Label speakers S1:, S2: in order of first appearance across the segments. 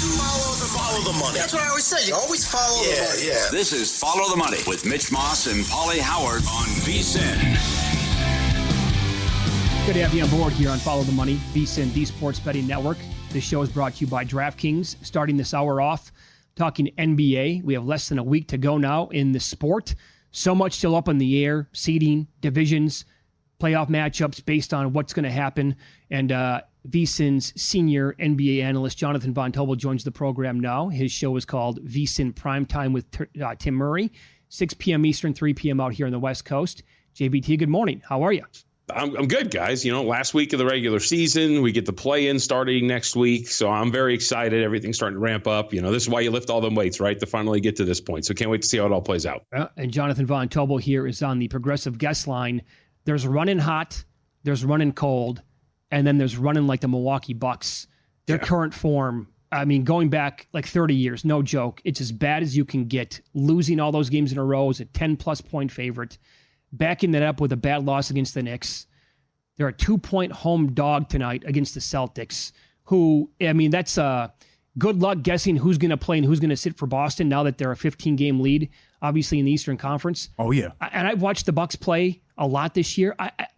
S1: Follow the money. That's what I always say. You always follow the money. Yeah.
S2: This is Follow the Money with Mitch Moss and Pauly Howard on VSiN.
S3: Good to have you on board here on Follow the Money, VSiN, the Sports Betting Network. This show is brought to you by DraftKings. Starting this hour off, talking NBA. We have less than a week to go now in the sport. So much still up in the air. Seeding, divisions, playoff matchups based on what's going to happen. And VSiN's senior NBA analyst, Jonathan Von Tobel, joins the program now. His show is called VSiN Primetime with Tim Murray, 6 p.m. Eastern, 3 p.m. out here on the West Coast. JVT, good morning. How are you?
S4: I'm good, guys. You know, last week of the regular season, we get the play-in starting next week. So I'm very excited. Everything's starting to ramp up. You know, this is why you lift all them weights, right? To finally get to this point. So can't wait to see how it all plays out.
S3: And Jonathan Von Tobel here is on the progressive guest line. There's running hot, there's running cold, and then there's running like the Milwaukee Bucks. Their current form, I mean, going back like 30 years, no joke. It's as bad as you can get. Losing all those games in a row as a 10-plus point favorite. Backing that up with a bad loss against the Knicks. They're a 2-point home dog tonight against the Celtics, who, I mean, that's good luck guessing who's going to play and who's going to sit for Boston now that they're a 15-game lead, obviously, in the Eastern Conference.
S5: Oh, yeah.
S3: And I've watched the Bucks play a lot this year.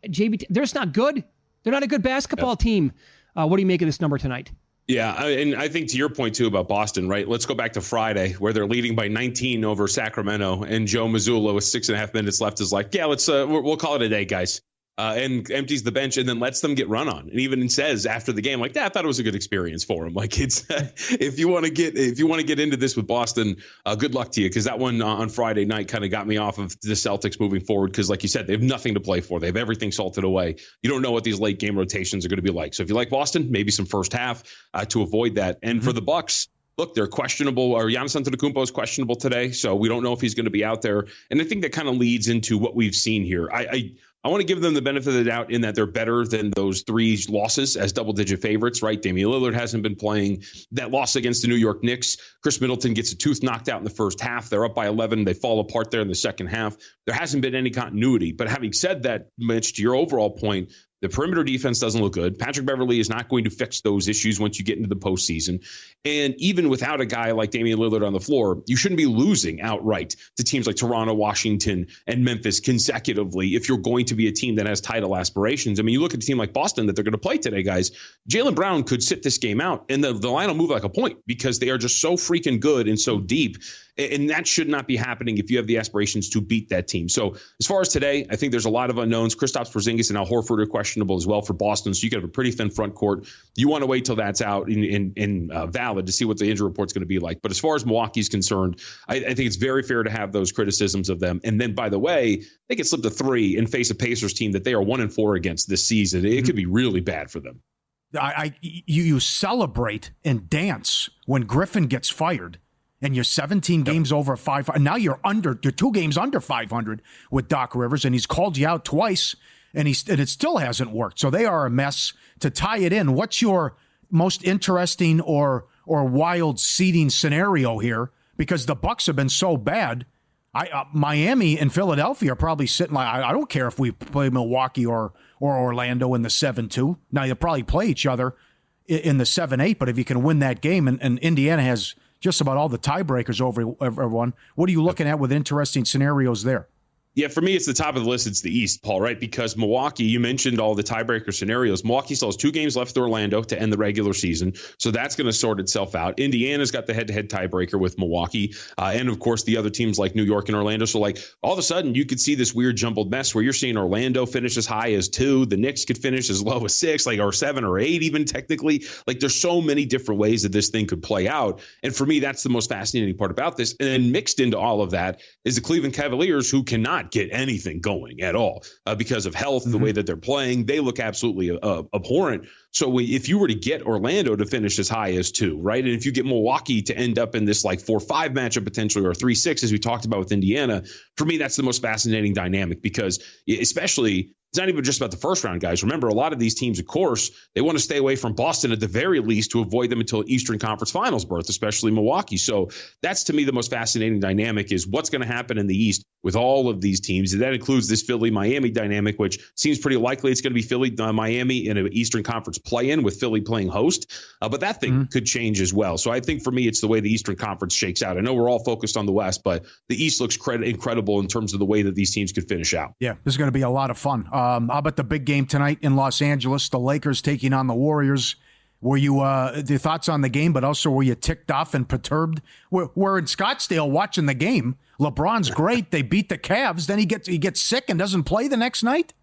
S3: JB, they're just not good. They're not a good basketball team. What do you make of this number tonight?
S4: Yeah, and I think to your point, too, about Boston, right? Let's go back to Friday where they're leading by 19 over Sacramento, and Joe Mazzulla with 6.5 minutes left is like, yeah, let's we'll call it a day, guys. And empties the bench and then lets them get run on. And even says after the game, like, I thought it was a good experience for him. Like, it's if you want to get into this with Boston, good luck to you, because that one on Friday night kind of got me off of the Celtics moving forward. Because like you said, they have nothing to play for. They have everything salted away. You don't know what these late game rotations are going to be like. So if you like Boston, maybe some first half to avoid that. And for the Bucks, look, they're questionable, or Giannis Antetokounmpo is questionable today, so we don't know if he's going to be out there. And I think that kind of leads into what we've seen here. I want to give them the benefit of the doubt in that they're better than those 3 losses as double-digit favorites, right? Damian Lillard hasn't been playing. That loss against the New York Knicks, Chris Middleton gets a tooth knocked out in the first half. They're up by 11. They fall apart there in the second half. There hasn't been any continuity. But having said that, Mitch, to your overall point, the perimeter defense doesn't look good. Patrick Beverley is not going to fix those issues once you get into the postseason. And even without a guy like Damian Lillard on the floor, you shouldn't be losing outright to teams like Toronto, Washington, and Memphis consecutively if you're going to be a team that has title aspirations. I mean, you look at a team like Boston that they're going to play today, guys. Jaylen Brown could sit this game out, and the line will move like a point because they are just so freaking good and so deep. And that should not be happening if you have the aspirations to beat that team. So as far as today, I think there's a lot of unknowns. Kristaps Porzingis and Al Horford are questionable as well for Boston. So you could have a pretty thin front court. You want to wait till that's out in valid to see what the injury report's going to be like. But as far as Milwaukee's concerned, I think it's very fair to have those criticisms of them. And then, by the way, they could slip to 3 and face a Pacers team that they are 1-4 against this season. It could be really bad for them.
S5: You celebrate and dance when Griffin gets fired. And you're 17 games over 500. Now you're 2 games under 500 with Doc Rivers, and he's called you out twice, and it still hasn't worked. So they are a mess. To tie it in, what's your most interesting or wild seeding scenario here? Because the Bucks have been so bad. Miami and Philadelphia are probably sitting like, I don't care if we play Milwaukee or Orlando in the 7-2. Now you'll probably play each other in the 7-8, but if you can win that game, and Indiana has just about all the tiebreakers over everyone. What are you looking at with interesting scenarios there?
S4: Yeah, for me, it's the top of the list. It's the East, Paul, right? Because Milwaukee, you mentioned all the tiebreaker scenarios. Milwaukee still has 2 games left with Orlando to end the regular season. So that's going to sort itself out. Indiana's got the head-to-head tiebreaker with Milwaukee. And, of course, the other teams like New York and Orlando. So, like, all of a sudden, you could see this weird jumbled mess where you're seeing Orlando finish as high as 2. The Knicks could finish as low as 6, like, or 7 or 8 even technically. Like, there's so many different ways that this thing could play out. And for me, that's the most fascinating part about this. And then mixed into all of that is the Cleveland Cavaliers, who cannot get anything going at all because of health, the way that they're playing. They look absolutely abhorrent. So if you were to get Orlando to finish as high as 2, right? And if you get Milwaukee to end up in this like 4-5 matchup potentially, or 3-6, as we talked about with Indiana, for me, that's the most fascinating dynamic, because especially it's not even just about the first round, guys. Remember, a lot of these teams, of course, they want to stay away from Boston at the very least to avoid them until Eastern Conference Finals berth, especially Milwaukee. So that's, to me, the most fascinating dynamic is what's going to happen in the East with all of these teams. And that includes this Philly-Miami dynamic, which seems pretty likely it's going to be Philly-Miami in an Eastern Conference play-in with Philly playing host, but that thing could change as well. So I think for me, it's the way the Eastern Conference shakes out. I know we're all focused on the West, but the East looks incredible in terms of the way that these teams could finish out.
S5: Yeah, this is going to be a lot of fun. How about the big game tonight in Los Angeles, the Lakers taking on the Warriors? Were you the thoughts on the game, but also were you ticked off and perturbed? We're in Scottsdale watching the game. LeBron's great. They beat the Cavs. Then he gets sick and doesn't play the next night.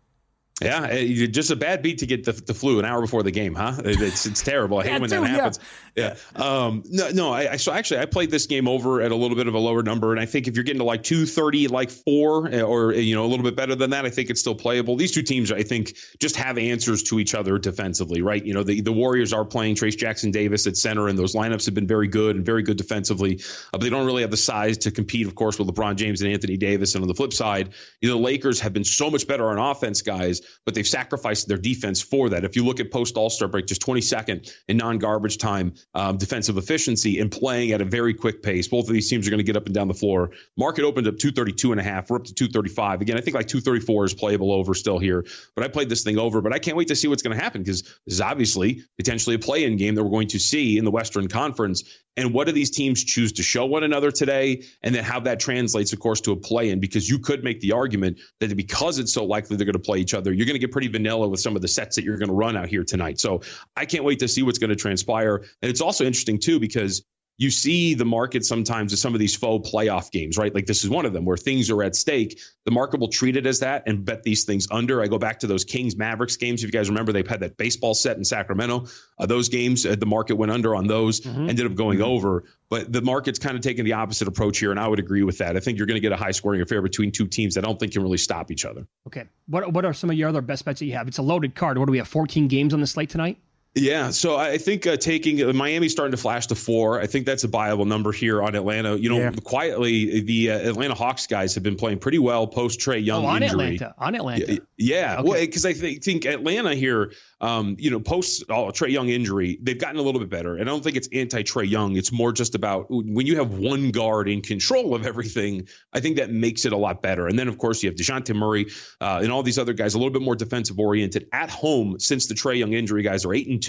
S4: Yeah, just a bad beat to get the flu an hour before the game, huh? It's terrible. I hate when that happens. Yeah. I played this game over at a little bit of a lower number, and I think if you're getting to like 230, like 4, or a little bit better than that, I think it's still playable. These two teams, I think, just have answers to each other defensively, right? The Warriors are playing Trace Jackson-Davis at center, and those lineups have been very good defensively, but they don't really have the size to compete, of course, with LeBron James and Anthony Davis. And on the flip side, the Lakers have been so much better on offense, guys, but they've sacrificed their defense for that. If you look at post All-Star break, just 22nd in non-garbage time defensive efficiency and playing at a very quick pace. Both of these teams are going to get up and down the floor. Market opened up 232.5. We're up to 235. Again, I think like 234 is playable over still here, but I played this thing over. But I can't wait to see what's going to happen because this is obviously potentially a play-in game that we're going to see in the Western Conference. And what do these teams choose to show one another today? And then how that translates, of course, to a play-in, because you could make the argument that because it's so likely they're going to play each other, you're going to get pretty vanilla with some of the sets that you're going to run out here tonight. So I can't wait to see what's going to transpire. And it's also interesting, too, because you see the market sometimes as some of these faux playoff games, right? Like this is one of them where things are at stake. The market will treat it as that and bet these things under. I go back to those Kings-Mavericks games. If you guys remember, they've had that baseball set in Sacramento. Those games, the market went under on those, ended up going over. But the market's kind of taking the opposite approach here, and I would agree with that. I think you're going to get a high-scoring affair between two teams that I don't think can really stop each other.
S3: Okay. What are some of your other best bets that you have? It's a loaded card. What do we have, 14 games on the slate tonight?
S4: Yeah, so I think taking Miami starting to flash to 4, I think that's a viable number here on Atlanta. Quietly, the Atlanta Hawks guys have been playing pretty well post Trae Young injury.
S3: On Atlanta.
S4: Yeah.
S3: Okay.
S4: Well, because I think Atlanta here, post Trae Young injury, they've gotten a little bit better. And I don't think it's anti-Trae Young. It's more just about when you have one guard in control of everything, I think that makes it a lot better. And then, of course, you have DeJounte Murray and all these other guys a little bit more defensive oriented at home since the Trae Young injury. Guys are 8-2,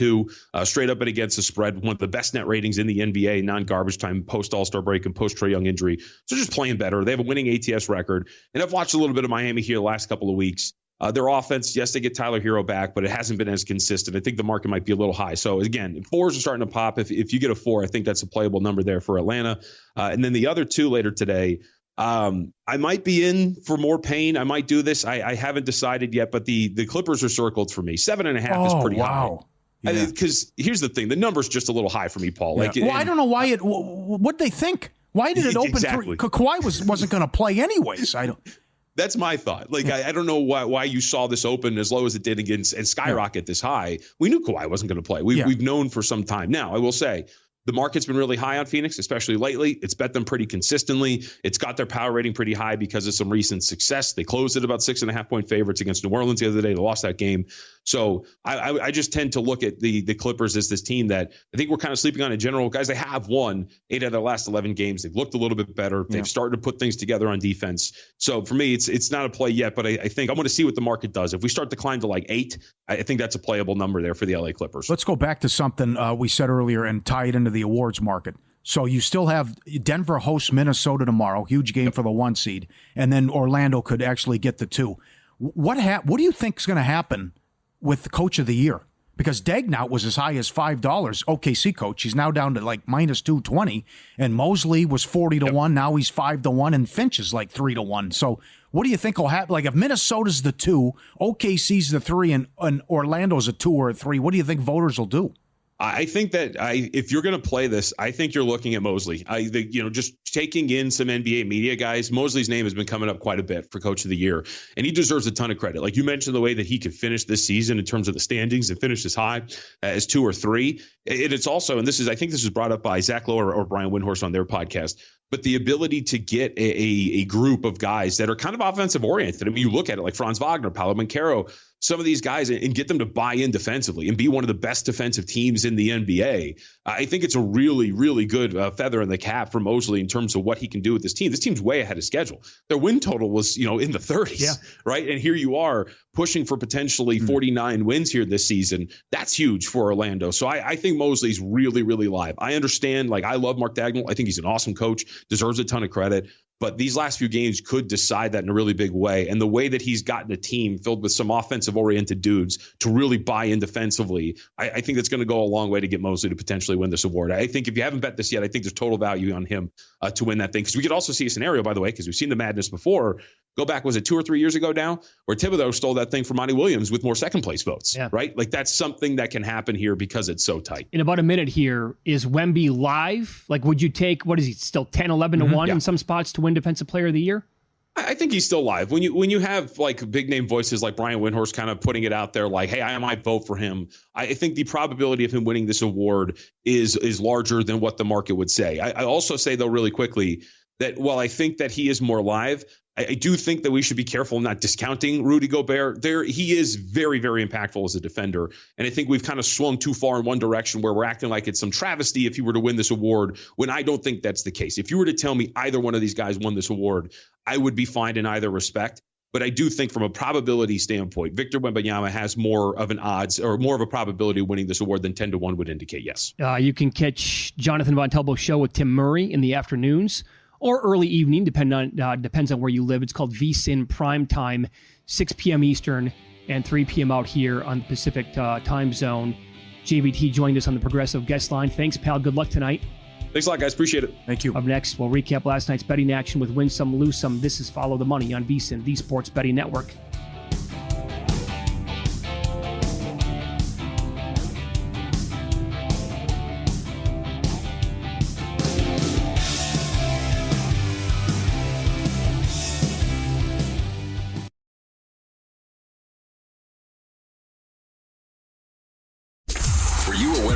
S4: straight up and against the spread, one of the best net ratings in the NBA, non-garbage time, post All-Star break and post Trae Young injury. So just playing better. They have a winning ATS record. And I've watched a little bit of Miami here the last couple of weeks. Their offense, yes, they get Tyler Hero back, but it hasn't been as consistent. I think the market might be a little high. So again, 4s are starting to pop. If you get a 4, I think that's a playable number there for Atlanta. And then the other 2 later today, I might be in for more pain. I might do this. I haven't decided yet, but the Clippers are circled for me. 7.5 is pretty high. Because here's the thing, the number's just a little high for me, Paul. Like,
S5: I don't know why what'd they think? Why did it open? Exactly. Kawhi wasn't going to play anyways.
S4: That's my thought. Like, I don't know why you saw this open as low as it did against and skyrocket this high. We knew Kawhi wasn't going to play. We've known for some time. Now, I will say, the market's been really high on Phoenix, especially lately. It's bet them pretty consistently. It's got their power rating pretty high because of some recent success. They closed at about 6.5-point favorites against New Orleans the other day. They lost that game. So I just tend to look at the Clippers as this team that I think we're kind of sleeping on in general. Guys, they have won 8 out of their last 11 games. They've looked a little bit better. They've started to put things together on defense. So for me, it's not a play yet, but I think I'm going to see what the market does. If we start to climb to like 8, I think that's a playable number there for the LA Clippers.
S5: Let's go back to something we said earlier and tie it into the awards market. So you still have Denver hosts Minnesota tomorrow, huge game for the 1 seed, and then Orlando could actually get the 2. What do you think is going to happen with the coach of the year? Because Daigneault was as high as $5, OKC coach. He's now down to like minus 220, and Mosley was 40-1. Now he's 5-1, and Finch is like 3-1. So what do you think will happen? Like if Minnesota's the 2, OKC's the 3, and Orlando's a 2 or a 3, what do you think voters will do?
S4: I think that if you're going to play this, I think you're looking at Mosley. I think, just taking in some NBA media guys, Mosley's name has been coming up quite a bit for Coach of the Year, and he deserves a ton of credit. Like you mentioned, the way that he could finish this season in terms of the standings and finish as high as 2 or 3. It's also, and I think this was brought up by Zach Lowe or Brian Windhorst on their podcast, but the ability to get a group of guys that are kind of offensive oriented. I mean, you look at it like Franz Wagner, Paolo Banchero, some of these guys and get them to buy in defensively and be one of the best defensive teams in the NBA, I think it's a really, really good feather in the cap for Mosley in terms of what he can do with this team. This team's way ahead of schedule. Their win total was, in the 30s, right? And here you are pushing for potentially 49 wins here this season. That's huge for Orlando. So I think Mosley's really, really live. I understand, I love Mark Dagnall. I think he's an awesome coach, deserves a ton of credit. But these last few games could decide that in a really big way. And the way that he's gotten a team filled with some offensive-oriented dudes to really buy in defensively, I think that's going to go a long way to get Mosley to potentially win this award. I think if you haven't bet this yet, I think there's total value on him to win that thing. Because we could also see a scenario, by the way, because we've seen the madness before. Go back, was it 2 or 3 years ago now, where Thibodeau stole that thing from Monty Williams with more second-place votes, right? That's something that can happen here because it's so tight.
S3: In about a minute here, is Wemby live? Would you take, what is he, still 10, 11 to 1 in some spots to win Defensive Player of the Year?
S4: I think he's still live. When you have big name voices like Brian Windhorst kind of putting it out there hey, I might vote for him. I think the probability of him winning this award is larger than what the market would say. I also say, though, really quickly, that while I think that he is more live, I do think that we should be careful not discounting Rudy Gobert. He is very, very impactful as a defender. And I think we've kind of swung too far in one direction where we're acting like it's some travesty if he were to win this award, when I don't think that's the case. If you were to tell me either one of these guys won this award, I would be fine in either respect. But I do think from a probability standpoint, Victor Wembanyama has more of an odds or more of a probability of winning this award than 10 to 1 would indicate, yes. You
S3: can catch Jonathan Von Tobel's show with Tim Murray in the afternoons or early evening, depends on where you live. It's called VSiN Primetime, 6 p.m. Eastern and 3 p.m. out here on the Pacific time zone. JVT joined us on the Progressive guest line. Thanks, pal. Good luck tonight.
S4: Thanks a lot, guys. Appreciate it.
S5: Thank you.
S3: Up next, we'll recap last night's betting action with Win Some, Lose Some. This is Follow the Money on VSiN, the Sports Betting Network.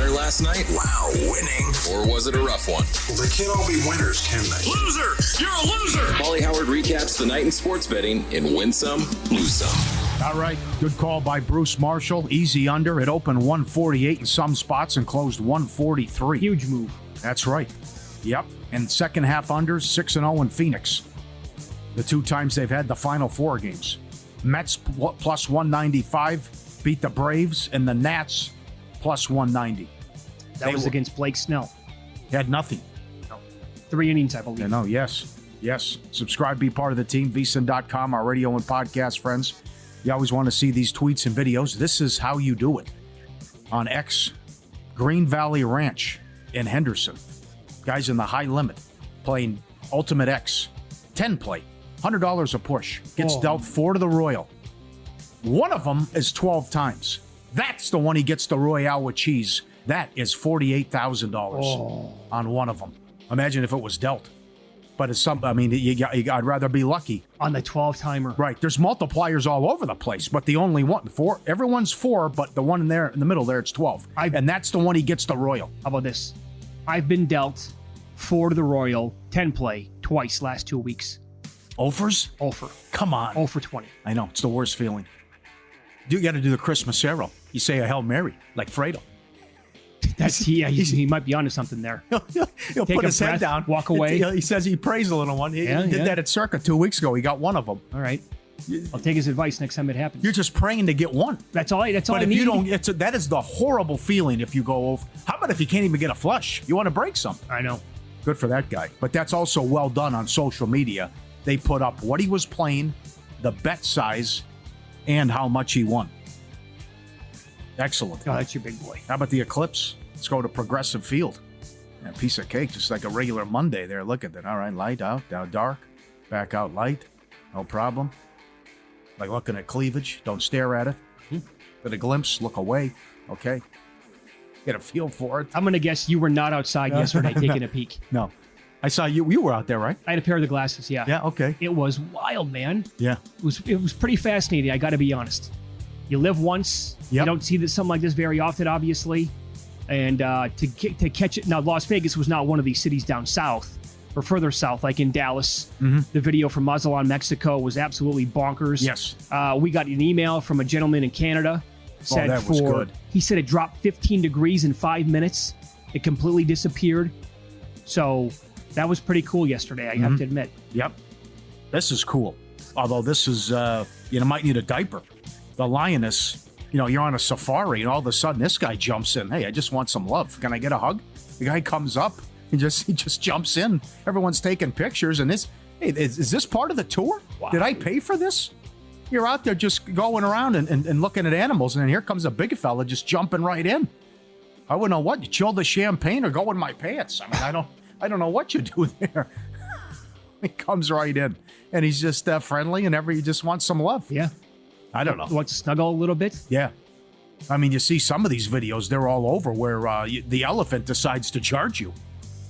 S6: Last night? Wow, winning. Or was it a rough one?
S1: Well, they can't all be winners, can they?
S6: Loser! You're a loser! Pauly Howard recaps the night in sports betting in Win Some, Lose Some.
S5: All right, good call by Bruce Marshall. Easy under. It opened 148 in some spots and closed 143.
S3: Huge move.
S5: That's right. Yep. And second half unders, 6-0 in Phoenix. The 2 times they've had the Final 4 games. Mets plus 195 beat the Braves, and the Nats plus 190.
S3: That was against Blake Snell.
S5: He had nothing.
S3: No. 3 innings, I believe.
S5: No, yes. Subscribe, be part of the team, VSiN.com, our radio and podcast friends. You always want to see these tweets and videos. This is how you do it. On X, Green Valley Ranch in Henderson. Guys in the high limit playing Ultimate X. 10 play, $100 a push. Gets dealt 4 to the Royal. One of them is 12 times. That's the one he gets the Royale with cheese. That is $48,000 on one of them. Imagine if it was dealt. But it's I'd rather be lucky.
S3: On the 12-timer.
S5: Right. There's multipliers all over the place, but the only one, 4, everyone's 4, but the one in there in the middle there, it's 12. And that's the one he gets the Royal.
S3: How about this? I've been dealt 4 to the Royal, 10 play, twice last 2 weeks.
S5: Offers?
S3: Offer.
S5: Come on.
S3: 0 for 20.
S5: I know. It's the worst feeling. You got to do the Christmas Arrow. You say a Hail Mary, like Fredo.
S3: He might be onto something there.
S5: He'll put his head down,
S3: walk away.
S5: He says he prays a little one. He did that at Circa 2 weeks ago. He got one of them.
S3: All right, I'll take his advice next time it happens.
S5: You're just praying to get one.
S3: That's all I need.
S5: But if you don't, that is the horrible feeling if you go over. How about if you can't even get a flush? You want to break something.
S3: I know.
S5: Good for that guy. But that's also well done on social media. They put up what he was playing, the bet size, and how much he won. Excellent.
S3: Oh, that's your big boy.
S5: How about the Eclipse? Let's go to Progressive Field. A piece of cake, just like a regular Monday there. Look at that. All right, light out, down dark, back out light. No problem. Like looking at cleavage. Don't stare at it. Get a glimpse, look away. Okay. Get a feel for it.
S3: I'm going to guess you were not outside yesterday taking a peek.
S5: No. I saw you. You were out there, right?
S3: I had a pair of the glasses, yeah.
S5: Yeah, okay.
S3: It was wild, man.
S5: Yeah.
S3: It was pretty fascinating, I got to be honest. You live once. Yep. You don't see something like this very often, obviously. And to catch it. Now, Las Vegas was not one of these cities down south or further south, like in Dallas. The video from Mazatlan, Mexico was absolutely bonkers.
S5: Yes.
S3: We got an email from a gentleman in Canada. Said
S5: that was good.
S3: He said it dropped 15 degrees in 5 minutes. It completely disappeared. So that was pretty cool yesterday, I have to admit.
S5: Yep. This is cool. Although this is, might need a diaper. The lioness, you're on a safari and all of a sudden this guy jumps in. Hey, I just want some love. Can I get a hug? The guy comes up. He just jumps in. Everyone's taking pictures. And is this part of the tour? Wow. Did I pay for this? You're out there just going around and looking at animals. And then here comes a big fella just jumping right in. I wouldn't know what. You chill the champagne or go in my pants. I mean, I don't know what you do there. He comes right in, and he's just friendly, and he just wants some love.
S3: Yeah.
S5: I don't know.
S3: Wants to snuggle a little bit?
S5: Yeah. I mean, you see some of these videos, they're all over, where the elephant decides to charge you.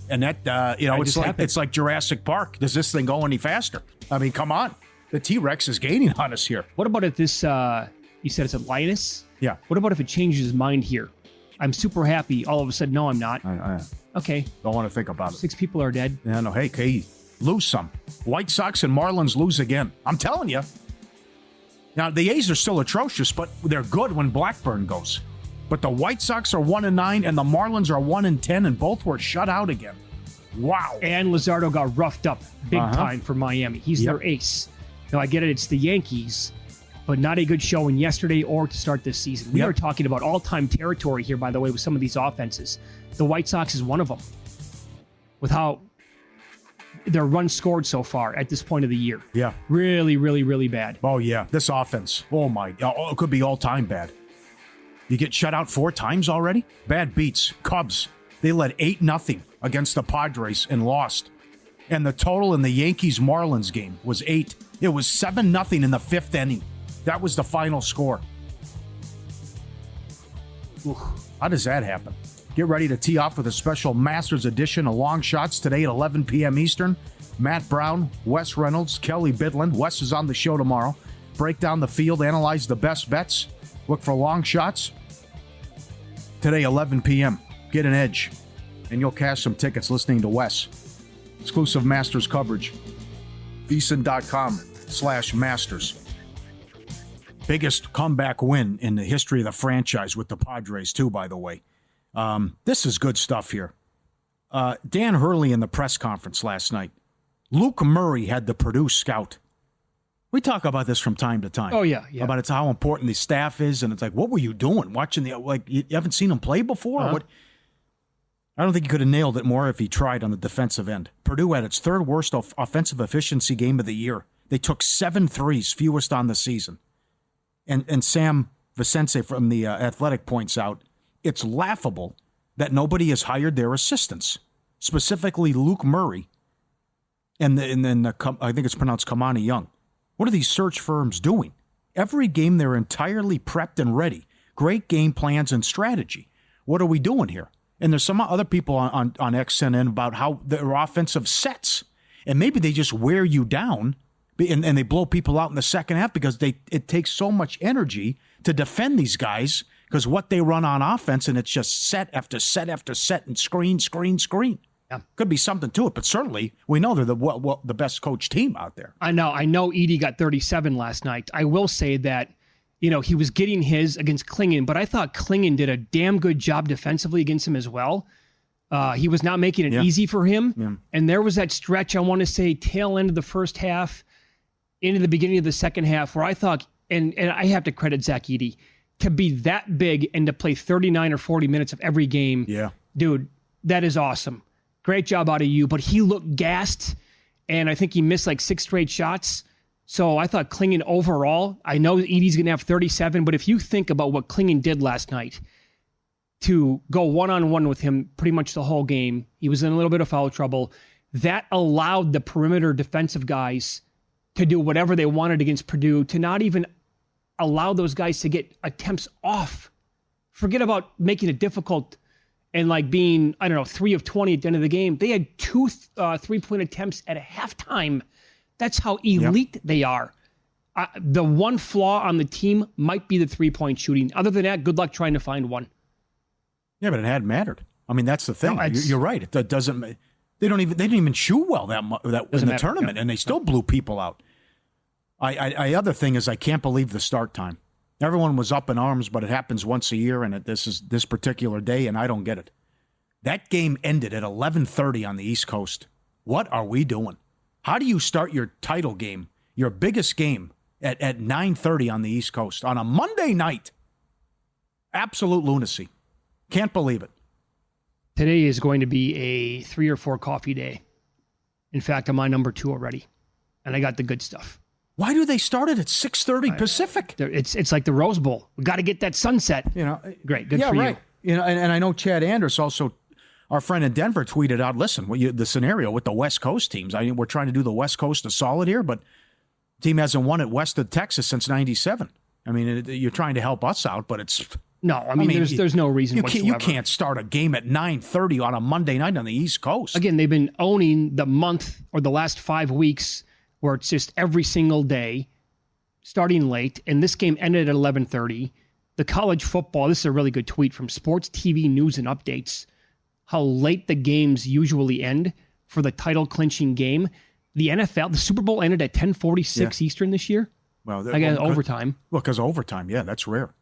S5: And that, it's like Jurassic Park. Does this thing go any faster? I mean, come on. The T-Rex is gaining on us here.
S3: What about if this, you said it's a lioness?
S5: Yeah.
S3: What about if it changes his mind here? I'm super happy. All of a sudden, no, I'm not. Okay.
S5: Don't want to think about it.
S3: 6 people are dead.
S5: Yeah, no, hey, lose some. White Sox and Marlins lose again. I'm telling you. Now, the A's are still atrocious, but they're good when Blackburn goes. But the White Sox are 1-9, and the Marlins are 1-10, and both were shut out again. Wow.
S3: And Luzardo got roughed up big time for Miami. He's their ace. Now, I get it. It's the Yankees, but not a good showing yesterday or to start this season. We are talking about all-time territory here, by the way, with some of these offenses. The White Sox is one of them, with how their runs scored so far at this point of the year.
S5: Yeah.
S3: Really, really, really bad.
S5: Oh, yeah. This offense. It could be all-time bad. You get shut out 4 times already? Bad beats. Cubs. They led 8-0 against the Padres and lost. And the total in the Yankees-Marlins game was 8. It was 7-0 in the 5th inning. That was the final score. How does that happen? Get ready to tee off with a special Masters edition of Long Shots today at 11 p.m. Eastern. Matt Brown, Wes Reynolds, Kelly Bidlin. Wes is on the show tomorrow. Break down the field, analyze the best bets. Look for Long Shots. Today, 11 p.m. Get an edge, and you'll cash some tickets listening to Wes. Exclusive Masters coverage. VSiN.com/Masters. Biggest comeback win in the history of the franchise with the Padres, too, by the way. This is good stuff here. Dan Hurley in the press conference last night. Luke Murray had the Purdue scout. We talk about this from time to time.
S3: Oh, yeah.
S5: About how important the staff is, and it's like, what were you doing? Watching you haven't seen him play before? What? I don't think he could have nailed it more if he tried on the defensive end. Purdue had its 3rd worst offensive efficiency game of the year. They took 7 threes, fewest on the season. And Sam Vicente from the Athletic points out, it's laughable that nobody has hired their assistants, specifically Luke Murray and then I think it's pronounced Kamani Young. What are these search firms doing? Every game they're entirely prepped and ready. Great game plans and strategy. What are we doing here? And there's some other people on XNN about how their offensive sets, and maybe they just wear you down and they blow people out in the second half because it takes so much energy to defend these guys because what they run on offense, and it's just set after set after set and screen. Yeah. Could be something to it, but certainly we know they're the best coach team out there.
S3: I know Edey got 37 last night. I will say that, he was getting his against Klingon, but I thought Klingon did a damn good job defensively against him as well. He was not making it easy for him. Yeah. And there was that stretch, I want to say, tail end of the first half, into the beginning of the second half, where I thought, and I have to credit Zach Edey, to be that big and to play 39 or 40 minutes of every game.
S5: Yeah.
S3: Dude, that is awesome. Great job out of you. But he looked gassed, and I think he missed like 6 straight shots. So I thought Klingon overall, I know Edey's going to have 37, but if you think about what Klingon did last night, to go one-on-one with him pretty much the whole game, he was in a little bit of foul trouble. That allowed the perimeter defensive guys to do whatever they wanted against Purdue, to not even allow those guys to get attempts off. Forget about making it difficult and like being, 3 of 20 at the end of the game. They had 2 3-point attempts at a halftime. That's how elite they are. The one flaw on the team might be the 3-point shooting. Other than that, good luck trying to find one.
S5: Yeah, but it hadn't mattered. I mean, that's the thing. No, you're right. It doesn't. They didn't even shoot well that in the tournament,
S3: yeah.
S5: and they still blew people out. Other thing is, I can't believe the start time. Everyone was up in arms, but it happens once a year, and this is this particular day, and I don't get it. That game ended at 11:30 on the East Coast. What are we doing? How do you start your title game, your biggest game, at 9:30 on the East Coast on a Monday night? Absolute lunacy. Can't believe it.
S3: Today is going to be a 3 or 4 coffee day. In fact, I'm on number 2 already, and I got the good stuff.
S5: Why do they start it at 6:30 Pacific?
S3: It's like the Rose Bowl. We got to get that sunset. Great, good for
S5: right.
S3: you.
S5: And I know Chad Anders, also our friend in Denver, tweeted out, listen, the scenario with the West Coast teams. I mean, we're trying to do the West Coast a solid here, but the team hasn't won it west of Texas since '97. I mean, you're trying to help us out, but it's...
S3: No, I mean there's no reason whatsoever.
S5: You can't start a game at 9:30 on a Monday night on the East Coast.
S3: Again, they've been owning the month or the last 5 weeks where it's just every single day, starting late, and this game ended at 11:30. The college football, this is a really good tweet from Sports TV News and Updates, how late the games usually end for the title clinching game. The NFL, the Super Bowl ended at 10:46 Eastern this year.
S5: Well,
S3: overtime.
S5: Well, because of overtime, that's rare.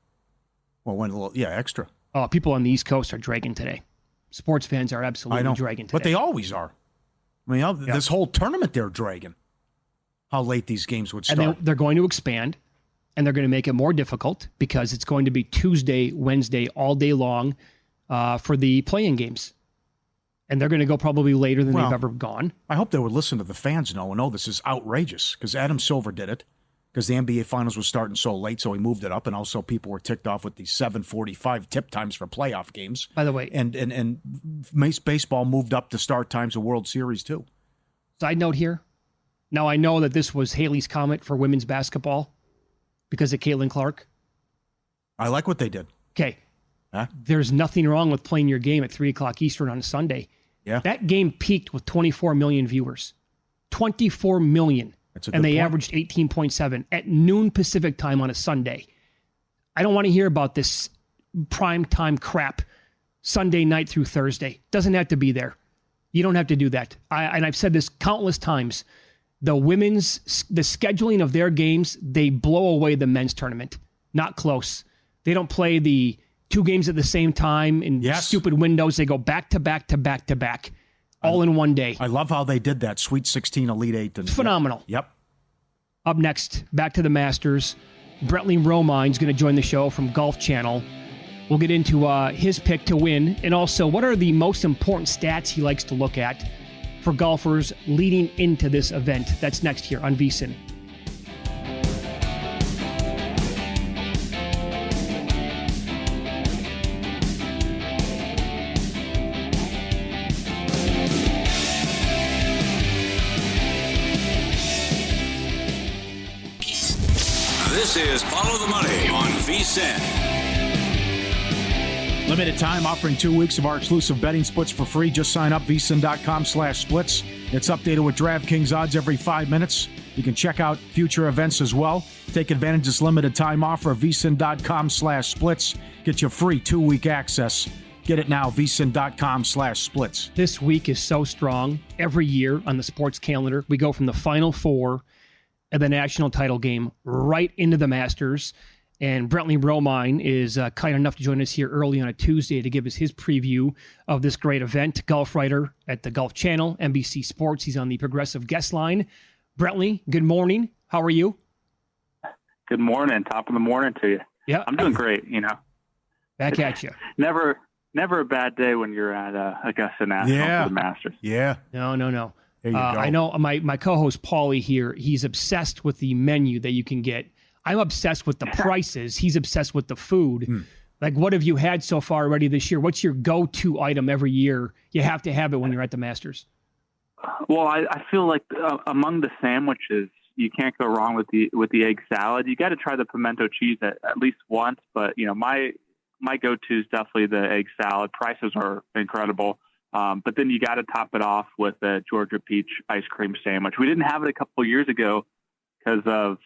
S5: Well, extra.
S3: Oh, people on the East Coast are dragging today. Sports fans are absolutely dragging today.
S5: But they always are. I mean, this whole tournament they're dragging. How late these games would start.
S3: And they're going to expand, and they're going to make it more difficult because it's going to be Tuesday, Wednesday, all day long for the play-in games. And they're going to go probably later than they've ever gone.
S5: I hope they would listen to the fans now and know this is outrageous, because Adam Silver did it, because the NBA Finals was starting so late, so he moved it up, and also people were ticked off with the 7:45 tip times for playoff games.
S3: By the way.
S5: And baseball moved up the start times of World Series, too.
S3: Side note here. Now, I know that this was Haley's Comet for women's basketball because of Caitlin Clark.
S5: I like what they did.
S3: Okay. There's nothing wrong with playing your game at 3 o'clock Eastern on a Sunday.
S5: Yeah.
S3: That game peaked with 24 million viewers. 24 million. And they averaged 18.7 at noon Pacific time on a Sunday. I don't want to hear about this prime time crap Sunday night through Thursday. Doesn't have to be there. You don't have to do that. And I've said this countless times. The scheduling of their games, they blow away the men's tournament. Not close. They don't play the 2 games at the same time in stupid windows. They go back to back to back to back. All in one day.
S5: I love how they did that. Sweet 16, Elite 8.
S3: It's phenomenal.
S5: Yep.
S3: Up next, back to the Masters. Brentley Romine is going to join the show from Golf Channel. We'll get into his pick to win, and also what are the most important stats he likes to look at for golfers leading into this event. That's next here on VSiN.
S2: This is Follow the Money on VSiN.
S5: Limited time offering 2 weeks of our exclusive betting splits for free. Just sign up, VSiN.com/splits. It's updated with DraftKings odds every 5 minutes. You can check out future events as well. Take advantage of this limited time offer, VSiN.com/splits. Get your free 2-week access. Get it now, VSiN.com/splits.
S3: This week is so strong. Every year on the sports calendar, we go from the Final Four of the national title game right into the Masters. And Brentley Romine is kind enough to join us here early on a Tuesday to give us his preview of this great event. Golf writer at the Golf Channel, NBC Sports. He's on the Progressive Guest Line. Brentley, good morning. How are you?
S7: Good morning. Top of the morning to you.
S3: Yeah,
S7: I'm doing great.
S3: Back at you.
S7: Never a bad day when you're at Augusta National for the Masters.
S5: Yeah.
S3: No.
S5: There you go.
S3: I know my co-host Pauly here, he's obsessed with the menu that you can get. I'm obsessed with the prices. He's obsessed with the food. Like, what have you had so far already this year? What's your go-to item every year? You have to have it when you're at the Masters.
S7: Well, I feel like among the sandwiches, you can't go wrong with the egg salad. You got to try the pimento cheese at least once. But my go-to is definitely the egg salad. Prices are incredible. But then you got to top it off with a Georgia peach ice cream sandwich. We didn't have it a couple of years ago because of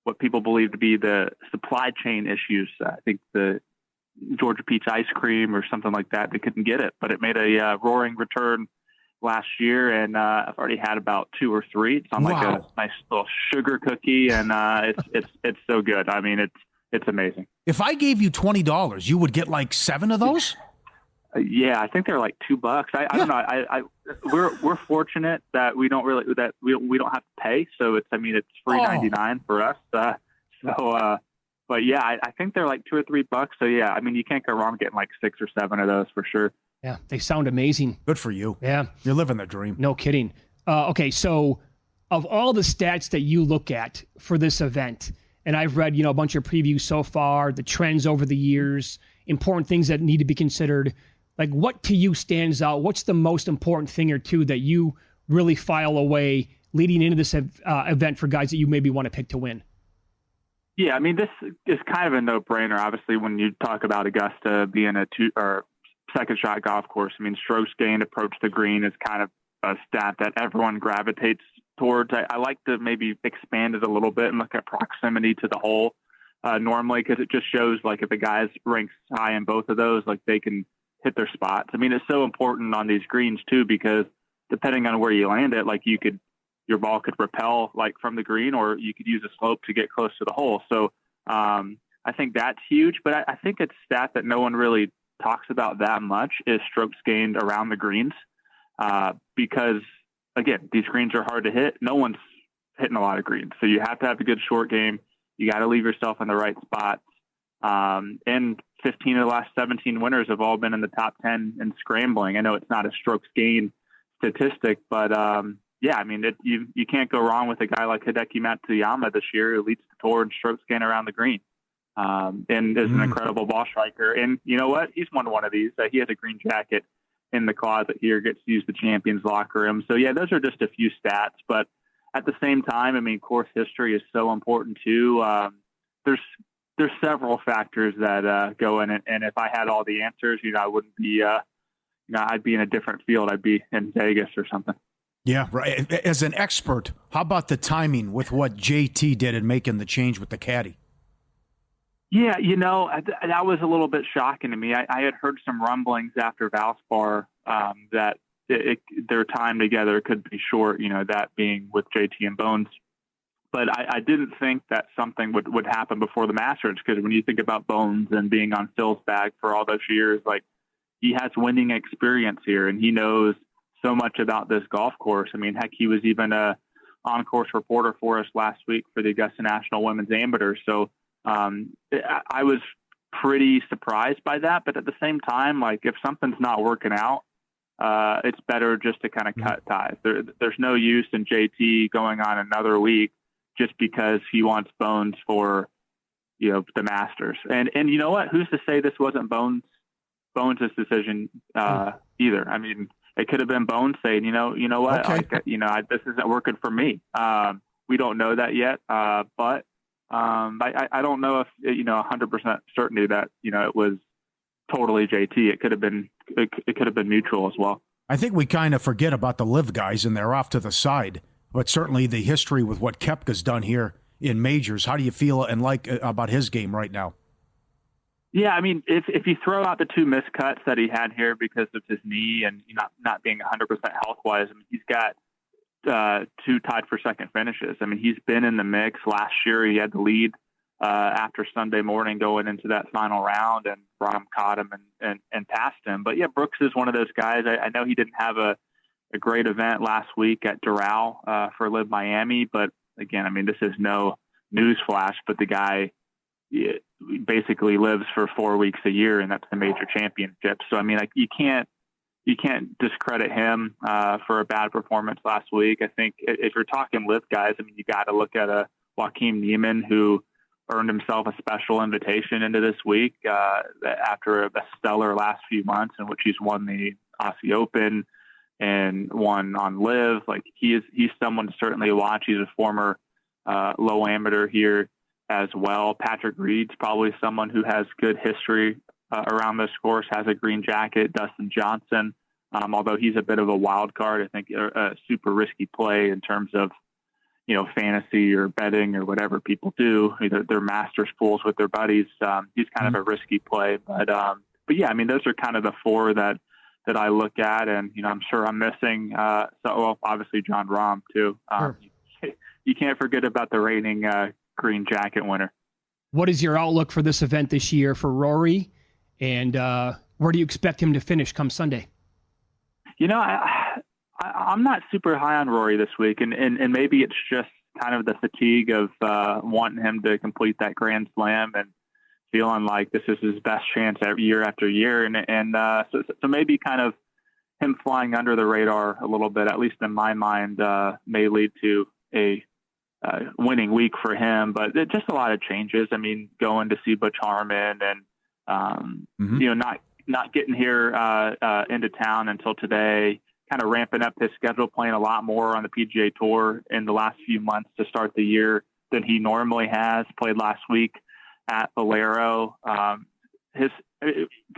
S7: what people believe to be the supply chain issues. I think the Georgia peach ice cream or something like that, they couldn't get it, but it made a roaring return last year, and I've already had about 2 or 3. It's on like a nice little sugar cookie, and it's so good. I mean, it's amazing.
S5: If I gave you $20, you would get like 7 of those?
S7: Yeah, I think they're like $2. I don't know. We're fortunate that we don't have to pay, so it's free 99 for us. But yeah, I think they're like $2 or $3. So yeah, I mean, you can't go wrong getting like 6 or 7 of those for sure.
S3: Yeah, they sound amazing.
S5: Good for you.
S3: Yeah,
S5: you're living the dream.
S3: No kidding. Okay, so of all the stats that you look at for this event, and I've read a bunch of previews so far, the trends over the years, important things that need to be considered. Like, what to you stands out? What's the most important thing or two that you really file away leading into this event for guys that you maybe want to pick to win?
S7: Yeah, I mean, this is kind of a no-brainer. Obviously, when you talk about Augusta being a second shot golf course, I mean, strokes gained approach the green is kind of a stat that everyone gravitates towards. I like to maybe expand it a little bit and look at proximity to the hole normally, because it just shows like if a guy's ranks high in both of those, like they can hit their spots. I mean, it's so important on these greens too, because depending on where you land it, like your ball could repel like from the green, or you could use a slope to get close to the hole. So I think that's huge, but I think it's a stat that no one really talks about that much is strokes gained around the greens. Because again, these greens are hard to hit. No one's hitting a lot of greens. So you have to have a good short game. You got to leave yourself in the right spots. And 15 of the last 17 winners have all been in the top 10 in scrambling. I know it's not a strokes gain statistic, but yeah, I mean, you can't go wrong with a guy like Hideki Matsuyama this year, who leads the tour in strokes gain around the green, and is an incredible ball striker. And you know what? He's won one of these. He has a green jacket in the closet here, gets to use the champions locker room. So yeah, those are just a few stats, but at the same time, I mean, course history is so important too. There's several factors that go in it, and if I had all the answers, I wouldn't be, I'd be in a different field. I'd be in Vegas or something.
S5: Yeah, right. As an expert, how about the timing with what JT did in making the change with the caddy?
S7: Yeah, that was a little bit shocking to me. I had heard some rumblings after Valspar that their time together could be short, that being with JT and Bones. But I didn't think that something would happen before the Masters, because when you think about Bones and being on Phil's bag for all those years, like, he has winning experience here, and he knows so much about this golf course. I mean, heck, he was even a on-course reporter for us last week for the Augusta National Women's Amateur. So I was pretty surprised by that. But at the same time, like, if something's not working out, it's better just to kind of cut ties. There's no use in JT going on another week just because he wants Bones for, the Masters. And you know what? Who's to say this wasn't Bones' decision either? I mean, it could have been Bones saying, you know what, okay, this isn't working for me. We don't know that yet, but I don't know if 100% certainty that it was totally JT. It could have been mutual as well.
S5: I think we kind of forget about the live guys, and they're off to the side. But certainly the history with what Koepka's done here in majors. How do you feel and like about his game right now?
S7: Yeah, I mean, if you throw out the 2 missed cuts that he had here because of his knee and not being 100% health-wise, I mean, he's got 2 tied for second finishes. I mean, he's been in the mix. Last year, he had the lead after Sunday morning going into that final round, and Rahm caught him and passed him. But yeah, Brooks is one of those guys. I know he didn't have a great event last week at Doral for Live Miami, but again, I mean, this is no news flash, but the guy basically lives for 4 weeks a year, and that's the major championship. So I mean, like, you can't discredit him for a bad performance last week. I think if you're talking live guys, I mean, you got to look at a Joaquin Niemann, who earned himself a special invitation into this week after a stellar last few months in which he's won the Aussie Open and won on live. Like, he's someone to certainly watch. He's a former low amateur here as well. Patrick Reed's probably someone who has good history around this course, has a green jacket. Dustin Johnson, although he's a bit of a wild card, I think a super risky play in terms of, fantasy or betting or whatever people do, either their Masters pools with their buddies. He's kind of a risky play, but yeah, I mean, those are kind of the 4 that that I look at, and I'm sure I'm missing. Obviously John Rahm too.
S3: Sure.
S7: You can't forget about the reigning green jacket winner.
S3: What is your outlook for this event this year for Rory, and where do you expect him to finish come Sunday?
S7: I'm not super high on Rory this week, and maybe it's just kind of the fatigue of wanting him to complete that Grand Slam and feeling like this is his best chance year after year, and so maybe kind of him flying under the radar a little bit, at least in my mind, may lead to a winning week for him. But just a lot of changes. I mean, going to see Butch Harmon and not getting here into town until today, kind of ramping up his schedule, playing a lot more on the PGA Tour in the last few months to start the year than he normally has. Played last week at Valero.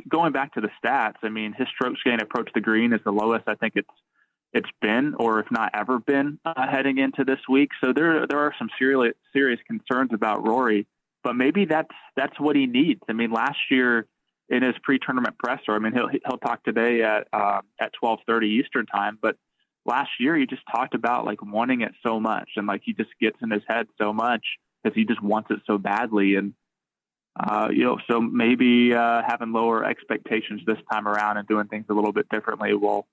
S7: Going back to the stats, I mean, his strokes gained approach the green is the lowest I think it's been, or if not ever been, heading into this week. So there are some serious concerns about Rory, but maybe that's what he needs. I mean, last year in his pre-tournament presser, I mean, he'll talk today at 12:30 Eastern time, but last year he just talked about like wanting it so much, and like he just gets in his head so much because he just wants it so badly. And so maybe having lower expectations this time around and doing things a little bit differently will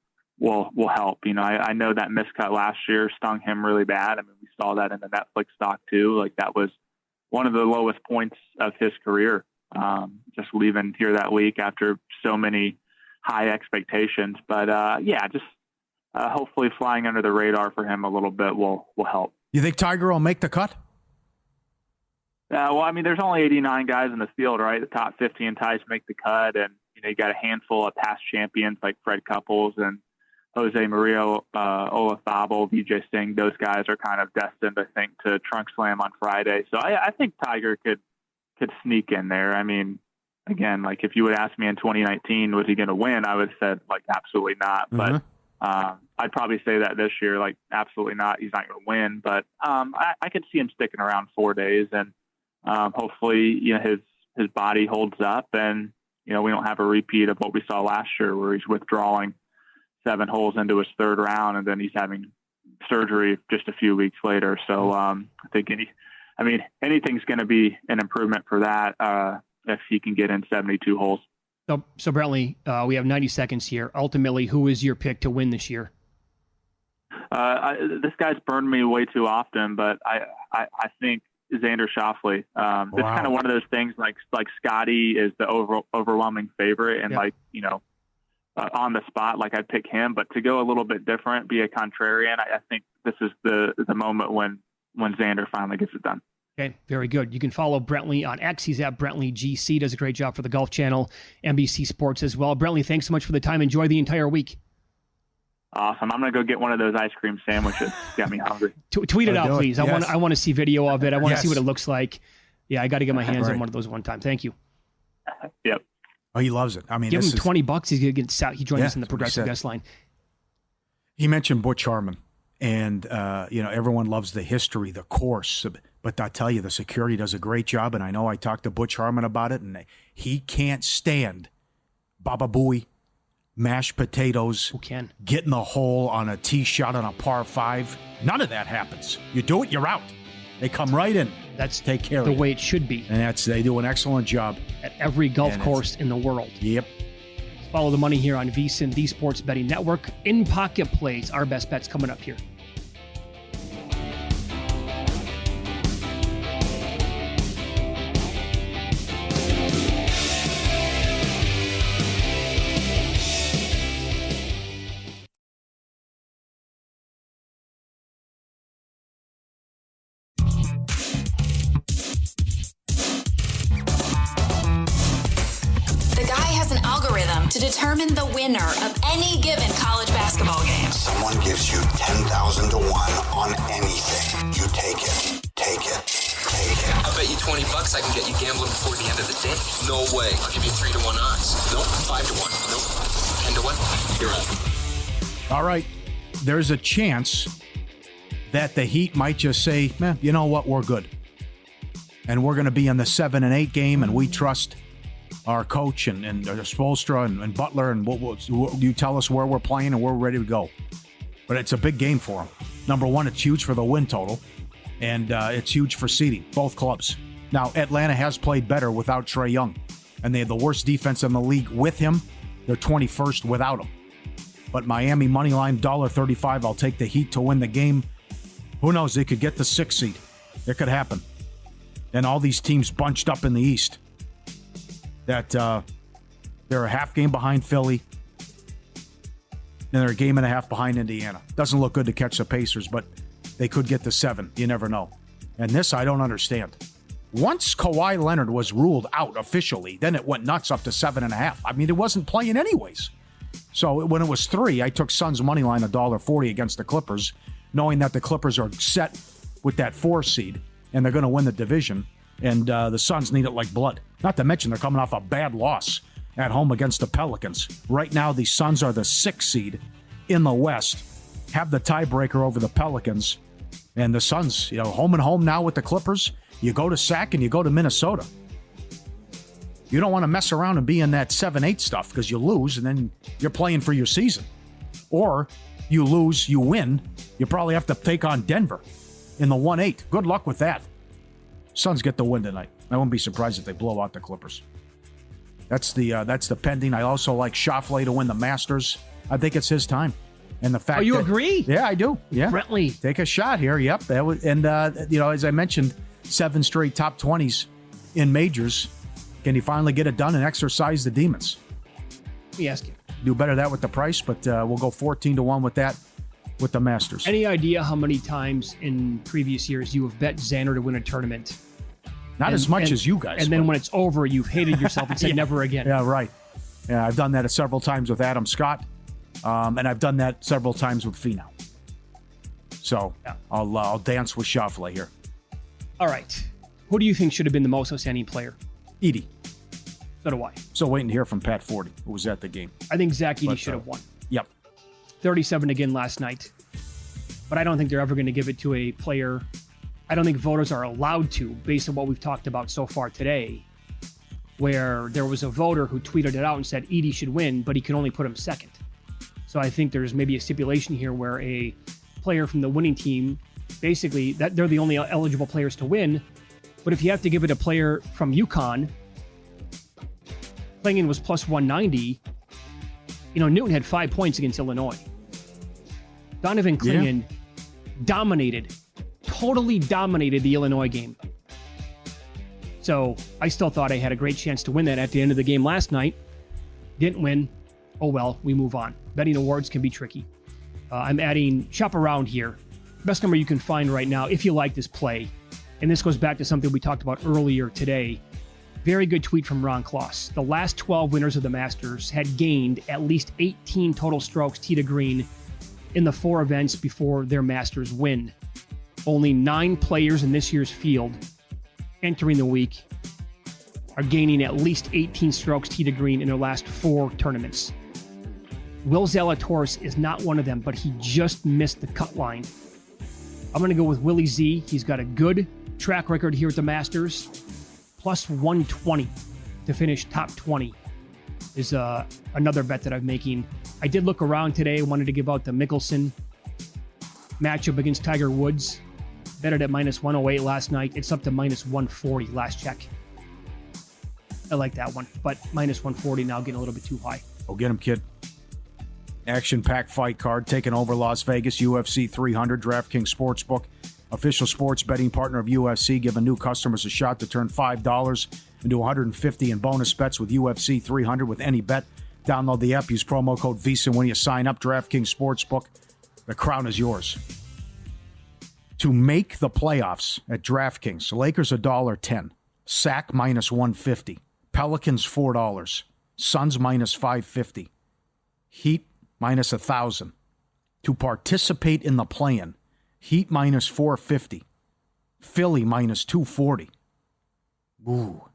S7: help. I know that miscut last year stung him really bad. I mean, we saw that in the Netflix doc too. Like that was one of the lowest points of his career. Just leaving here that week after so many high expectations. But hopefully flying under the radar for him a little bit will help.
S5: You think Tiger will make the cut?
S7: Well, I mean, there's only 89 guys in the field, right? The top 15 ties make the cut, and you got a handful of past champions like Fred Couples and Jose Maria Olazabal, Vijay Singh. Those guys are kind of destined, I think, to trunk slam on Friday. So I think Tiger could sneak in there. I mean, again, like if you would ask me in 2019, was he going to win? I would have said like absolutely not. Mm-hmm. But I'd probably say that this year, like absolutely not. He's not going to win. But I could see him sticking around 4 days, and hopefully, his body holds up, and we don't have a repeat of what we saw last year, where he's withdrawing 7 holes into his third round, and then he's having surgery just a few weeks later. So I think anything's going to be an improvement for that if he can get in 72 holes.
S3: So Brentley, we have 90 seconds here. Ultimately, who is your pick to win this year? This
S7: guy's burned me way too often, but I think Xander Schauffele. It's kind of one of those things like Scotty is the overwhelming favorite, and on the spot, like I'd pick him, but to go a little bit different, be a contrarian, I think this is the moment when Xander finally gets it done.
S3: Okay, very good. You can follow Brentley on X. He's at Brentley GC. Does a great job for the Golf Channel, NBC Sports as well. Brentley, thanks so much for the time. Enjoy the entire week.
S7: Awesome. I'm going to go get one of those ice cream sandwiches. Got me hungry.
S3: Tweet it out, please.
S5: Yes.
S3: I want to see video of it. I want to see what it looks like. Yeah, I got to get my hands on one of those one time. Thank you.
S7: Yep.
S5: Oh, he loves it. I mean,
S3: give him $20. He's going to get. He joined us in the Progressive Guest Line.
S5: He mentioned Butch Harmon, and everyone loves the history, the course. But I tell you, the security does a great job, and I know I talked to Butch Harmon about it, and he can't stand Baba Booey, mashed potatoes,
S3: who can
S5: get in the hole on a tee shot on a par 5. None of that happens. You do it, you're out. They come right in.
S3: That's
S5: take care of
S3: the way it should be.
S5: And they do an excellent job
S3: at every golf course in the world.
S5: Yep.
S3: Follow the money here on VSiN, the Sports Betting Network. In Pocket Plays, our best bets coming up here.
S8: To determine the winner of any given college basketball game.
S1: Someone gives you 10,000 to 1 on anything. You take it. Take it. Take it.
S6: I'll bet you $20 I can get you gambling before the end of the day. No way. I'll give you 3 to 1 odds. Nope. 5 to 1. Nope. 10 to 1. You're out.
S5: All right. There's a chance that the Heat might just say, you know what, we're good. And we're going to be in the 7 and 8 game, and we trust our coach and Spoelstra and Butler, and you tell us where we're playing and we're ready to go. But it's a big game for them. Number one, it's huge for the win total, and it's huge for seeding, both clubs. Now, Atlanta has played better without Trae Young, and they have the worst defense in the league with him. They're 21st without him. But Miami money line, $1.35. I'll take the Heat to win the game. Who knows? They could get the 6th seed. It could happen. And all these teams bunched up in the East. That they're a half game behind Philly, and they're a game and a half behind Indiana. Doesn't look good to catch the Pacers, but they could get to 7. You never know. And this I don't understand. Once Kawhi Leonard was ruled out officially, then it went nuts up to 7.5. I mean, it wasn't playing anyways. So when it was 3, I took Suns money line $1.40 against the Clippers, knowing that the Clippers are set with that 4 seed, and they're going to win the division, and the Suns need it like blood. Not to mention they're coming off a bad loss at home against the Pelicans. Right now, the Suns are the 6th seed in the West, have the tiebreaker over the Pelicans, and the Suns, home and home now with the Clippers. You go to Sac and you go to Minnesota. You don't want to mess around and be in that 7-8 stuff because you lose and then you're playing for your season. Or you lose, you win, you probably have to take on Denver in the 1-8. Good luck with that. Suns get the win tonight. I wouldn't be surprised if they blow out the Clippers. That's the pending. I also like Schauffele to win the Masters. I think it's his time. And the fact
S3: you agree?
S5: Yeah, I do. Yeah.
S3: Brentley.
S5: Take a shot here. Yep. That was, and as I mentioned, 7 straight top 20s in majors. Can he finally get it done and exercise the demons?
S3: Let me ask you.
S5: Do better that with the price, but we'll go 14-1 with that with the Masters.
S3: Any idea how many times in previous years you have bet Xander to win a tournament?
S5: Not as much as you guys.
S3: And then when it's over, you've hated yourself and said never again.
S5: Yeah, right. Yeah, I've done that several times with Adam Scott, and I've done that several times with Finau. So I'll dance with Schauffele here.
S3: All right. Who do you think should have been the most outstanding player?
S5: Edie.
S3: So do I.
S5: So waiting to hear from Pat Forty, who was at the game.
S3: I think Zach Edey should have won.
S5: Yep.
S3: 37 again last night. But I don't think they're ever going to give it to a player. I don't think voters are allowed to, based on what we've talked about so far today, where there was a voter who tweeted it out and said Edey should win, but he can only put him second. So I think there's maybe a stipulation here where a player from the winning team, basically, that they're the only eligible players to win. But if you have to give it a player from UConn, Klingon was plus 190. Newton had 5 points against Illinois. Donovan Klingon totally dominated the Illinois game. So I still thought I had a great chance to win that at the end of the game last night. Didn't win. Oh well, we move on. Betting awards can be tricky. I'm adding shop around here. Best number you can find right now if you like this play. And this goes back to something we talked about earlier today. Very good tweet from Ron Kloss. The last 12 winners of the Masters had gained at least 18 total strokes tee to green in the 4 events before their Masters win. Only 9 players in this year's field entering the week are gaining at least 18 strokes tee to green in their last 4 tournaments. Will Zalatoris is not one of them, but he just missed the cut line. I'm going to go with Willie Z. He's got a good track record here at the Masters. Plus 120 to finish top 20 is another bet that I'm making. I did look around today. Wanted to give out the Mickelson matchup against Tiger Woods. Bet it at minus 108 last night. It's up to minus 140 last check. I like that one, but minus 140 now getting a little bit too high.
S5: Go get him, kid. Action-packed fight card taking over Las Vegas, UFC 300, DraftKings Sportsbook. Official sports betting partner of UFC, giving new customers a shot to turn $5 into $150 in bonus bets with UFC 300 with any bet. Download the app, use promo code VSiN when you sign up. DraftKings Sportsbook, the crown is yours. To make the playoffs at DraftKings, Lakers $1.10, Sac minus 150, Pelicans $4, Suns minus 550, Heat minus 1,000. To participate in the play-in, Heat minus 450. Philly minus 240. Ooh.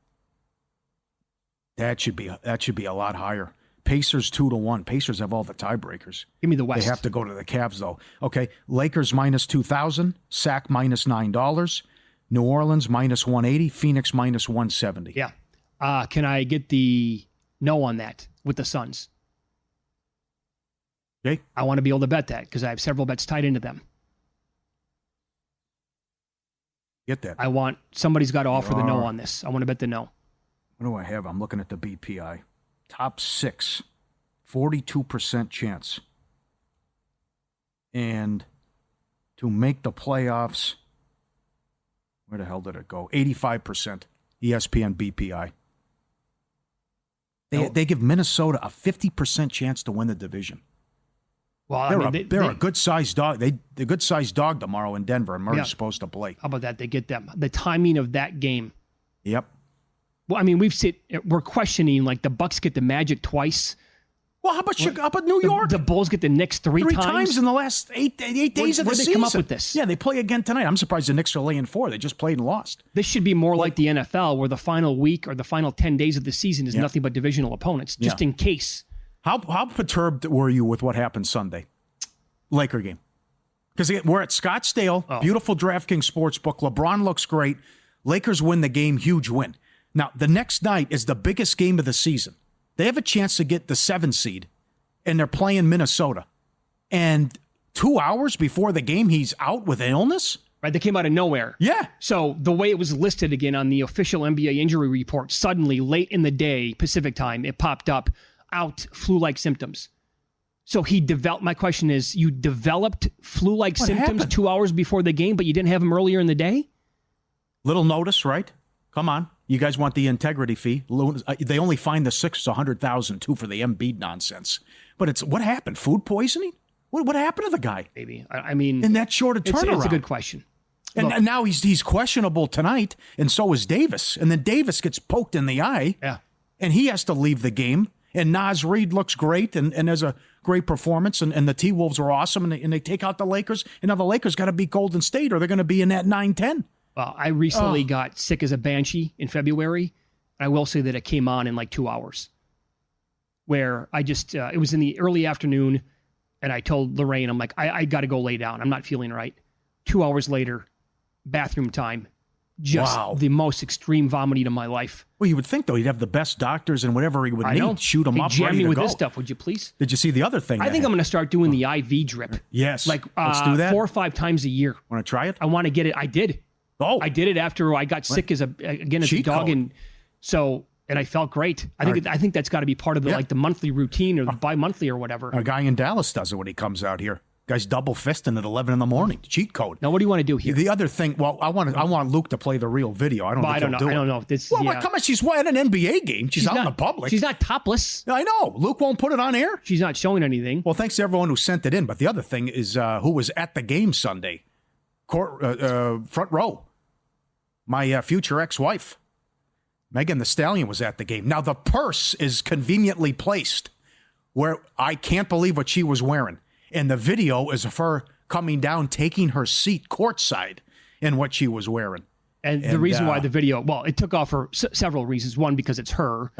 S5: That should be a lot higher. Pacers 2-1. Pacers have all the tiebreakers.
S3: Give me the West.
S5: They have to go to the Cavs, though. Okay, Lakers minus 2,000. Sac minus $9. New Orleans minus 180. Phoenix minus 170.
S3: Yeah. Can I get the no on that with the Suns?
S5: Okay.
S3: I want to be able to bet that because I have several bets tied into them.
S5: Get that.
S3: Somebody's got to offer the no on this. I want to bet the no.
S5: What do I have? I'm looking at the BPI. Top 6, 42% chance. And to make the playoffs, where the hell did it go? 85%. ESPN BPI. They give Minnesota a 50% chance to win the division.
S3: Well,
S5: they're a good-sized dog. They're a good-sized dog tomorrow in Denver, and Murray's supposed to play.
S3: How about that? They get them. The timing of that game.
S5: Yep.
S3: Well, I mean, we're questioning, like, the Bucks get the Magic twice.
S5: Well, how about New York?
S3: The Bulls get the Knicks three times
S5: in the last eight days of the season.
S3: Where'd they come up with this?
S5: Yeah, they play again tonight. I'm surprised the Knicks are laying 4. They just played and lost.
S3: This should be more like the NFL, where the final week or the final 10 days of the season is nothing but divisional opponents, just in case.
S5: How perturbed were you with what happened Sunday? Laker game. Because we're at Scottsdale, beautiful DraftKings Sportsbook. LeBron looks great. Lakers win the game, huge win. Now, the next night is the biggest game of the season. They have a chance to get the 7 seed, and they're playing Minnesota. And 2 hours before the game, he's out with illness?
S3: Right, they came out of nowhere.
S5: Yeah.
S3: So the way it was listed again on the official NBA injury report, suddenly, late in the day, Pacific time, it popped up, out, flu-like symptoms. So he developed, my question is, you developed flu-like symptoms
S5: happened?
S3: 2 hours before the game, but you didn't have them earlier in the day?
S5: Little notice, right? Come on. You guys want the integrity fee. They only fined the Sixers $100,000 too for the Embiid nonsense. But it's what happened? Food poisoning? What happened to the guy?
S3: Maybe. I mean,
S5: in that short a turnaround.
S3: It's a good question.
S5: And now he's questionable tonight, and so is Davis. And then Davis gets poked in the eye, and he has to leave the game. And Naz Reid looks great, and there's a great performance, and the T-Wolves are awesome, and they take out the Lakers. And now the Lakers got to beat Golden State, or they're going to be in that 9-10.
S3: Well, I recently got sick as a banshee in February. I will say that it came on in like 2 hours, where I just, it was in the early afternoon, and I told Lorraine, I'm like, I got to go lay down. I'm not feeling right. 2 hours later, bathroom time, just the most extreme vomiting of my life.
S5: Well, you would think, though, he'd have the best doctors and whatever he would need. Shoot him up,
S3: jam
S5: ready
S3: me
S5: to
S3: with
S5: go.
S3: this stuff, would you please?
S5: Did you see the other thing?
S3: I think I'm going to start doing the IV drip.
S5: Yes.
S3: Like
S5: let's do that.
S3: 4 or 5 times a year.
S5: Want to try it?
S3: I want to get it. I did.
S5: Oh.
S3: I did it after I got sick as a dog. And so, and I felt great. I think that's got to be part of the like the monthly routine or the bi-monthly or whatever.
S5: A guy in Dallas does it when he comes out here. Guy's double fisting at 11 in the morning. Cheat code.
S3: Now, what do you want to do here?
S5: The other thing, well, I want Luke to play the real video. I don't know.
S3: I don't know. This,
S5: come on, she's at an NBA game. She's out in the public.
S3: She's not topless.
S5: I know. Luke won't put it on air.
S3: She's not showing anything.
S5: Well, thanks to everyone who sent it in. But the other thing is who was at the game Sunday. Front row. My future ex-wife. Megan Thee Stallion was at the game. Now, the purse is conveniently placed where I can't believe what she was wearing. And the video is of her coming down, taking her seat courtside in what she was wearing.
S3: And the reason why the video, well, it took off for several reasons. One, because it's her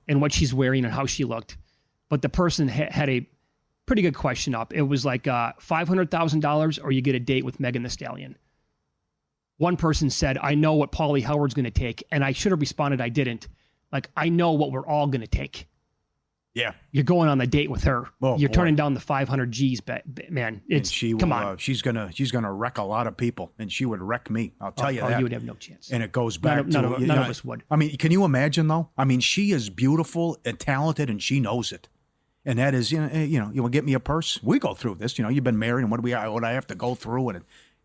S3: and what she's wearing and how she looked. But the person had a pretty good question up. It was like $500,000 or you get a date with Megan Thee Stallion. One person said, I know what Pauly Howard's going to take. And I should have responded, I didn't. Like, I know what we're all going to take.
S5: Yeah.
S3: You're going on a date with her.
S5: Oh,
S3: You're turning down the 500 G's, man. Come on.
S5: She's gonna wreck a lot of people, and she would wreck me. I'll tell you that.
S3: You would have no chance.
S5: And it goes back
S3: none of us would.
S5: I mean, can you imagine though? I mean, she is beautiful and talented, and she knows it. And that is, you will get me a purse. We go through this. You've been married, and what I have to go through, and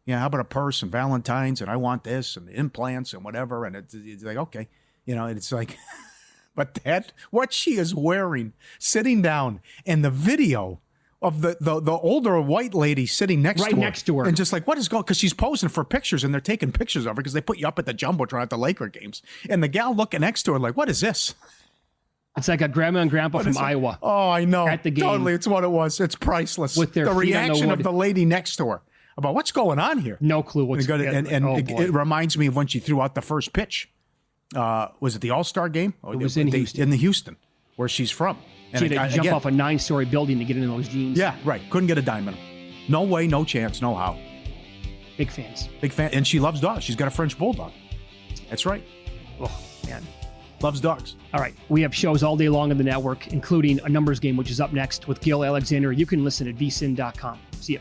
S5: how about a purse and Valentine's, and I want this and the implants and whatever, and it's like okay, it's like. But what she is wearing, sitting down, and the video of the older white lady sitting next to her. And just like, what is going on? Because she's posing for pictures, and they're taking pictures of her because they put you up at the Jumbotron at the Laker games. And the gal looking next to her like, what is this?
S3: It's like a grandma and grandpa from Iowa.
S5: Oh, I know.
S3: At the game.
S5: Totally, it's what it was. It's priceless.
S3: With their
S5: the reaction of the lady next to her about what's going on here.
S3: No clue what's going on.
S5: And it reminds me of when she threw out the first pitch. Was it the All-Star game?
S3: It was in Houston.
S5: In the Houston, where she's from. And
S3: she had to jump off a 9-story building to get into those jeans.
S5: Yeah, right. Couldn't get a dime in them. No way, no chance, no how.
S3: Big fans.
S5: Big fan. And she loves dogs. She's got a French bulldog. That's right.
S3: Oh, man.
S5: Loves dogs.
S3: All right. We have shows all day long on the network, including a numbers game, which is up next with Gil Alexander. You can listen at vsin.com. See you.